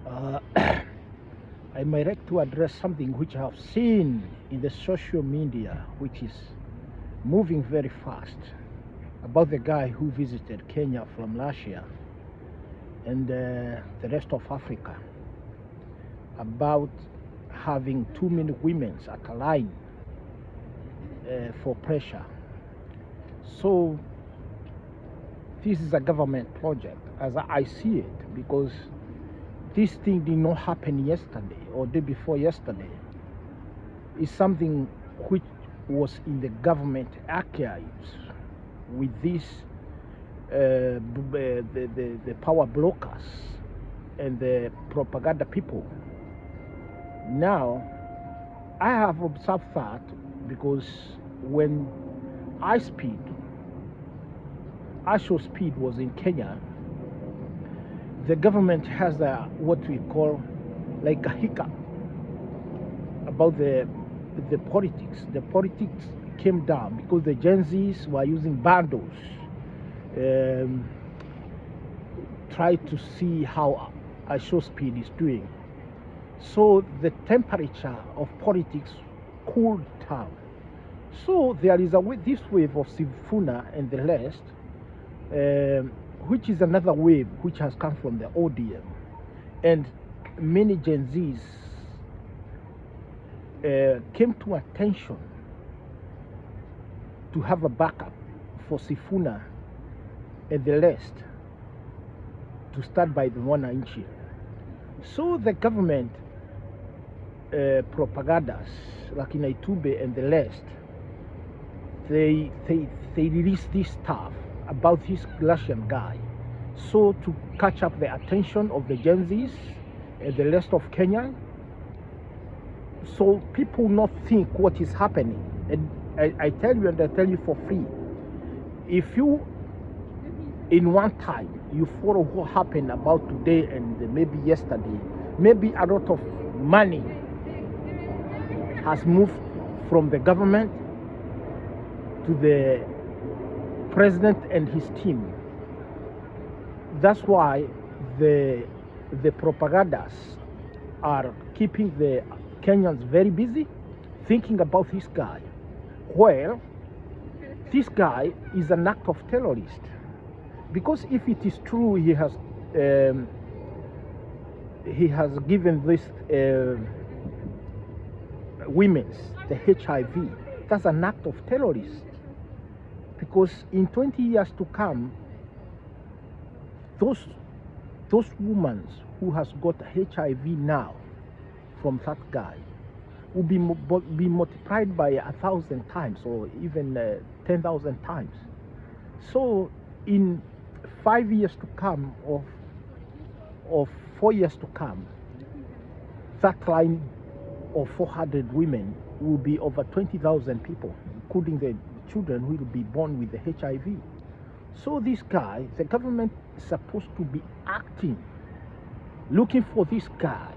Uh, I might like to address something which I have seen in the social media, which is moving very fast, about the guy who visited Kenya from Russia and the rest of Africa, about having too many women at a line for pressure. So this is a government project, as I see it, because this thing did not happen yesterday or day before yesterday. It's something which was in the government archives with these the power brokers and the propaganda people. Now, I have observed that because when iSpeed, Show Speed was in Kenya, the government has what we call like a hiccup about the politics. The politics came down because the Gen Zs were using bundles, try to see how Show Speed is doing. So the temperature of politics cooled down. So there is this wave of Sifuna and the rest, which is another wave which has come from the ODM. And many Gen Zs came to attention to have a backup for Sifuna and the rest to start by the Wananchi. So the government propagandas like in Itube and the rest, they release this stuff about this Russian guy, so to catch up the attention of the Gen Zs and the rest of Kenya, so people not think what is happening. And I tell you, and I tell you for free, if you in one time you follow what happened about today and maybe yesterday, maybe a lot of money has moved from the government to the president and his team. That's why the propagandas are keeping the Kenyans very busy thinking about this guy. Well, this guy is an act of terrorist, because if it is true he has given this women's the HIV, that's an act of terrorism. Because in 20 years to come, those women who has got HIV now from that guy will be multiplied by 1,000 times or even 10,000 times. So in 5 years to come, or 4 years to come, that line of 400 women will be over 20,000 people, including the children who will be born with the HIV. So this guy, the government is supposed to be acting, looking for this guy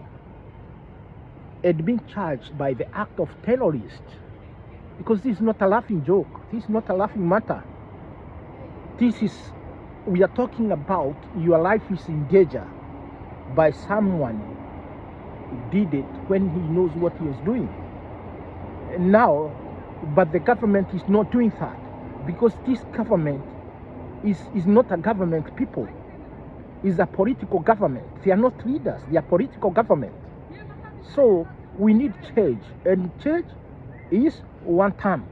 and being charged by the act of terrorist, because this is not a laughing joke. This is not a laughing matter. This is, we are talking about your life is in danger by someone who did it when he knows what he is doing. And now, but the government is not doing that, because this government is not a government people. It's a political government. They are not leaders, they are political government. So we need change, and change is one term.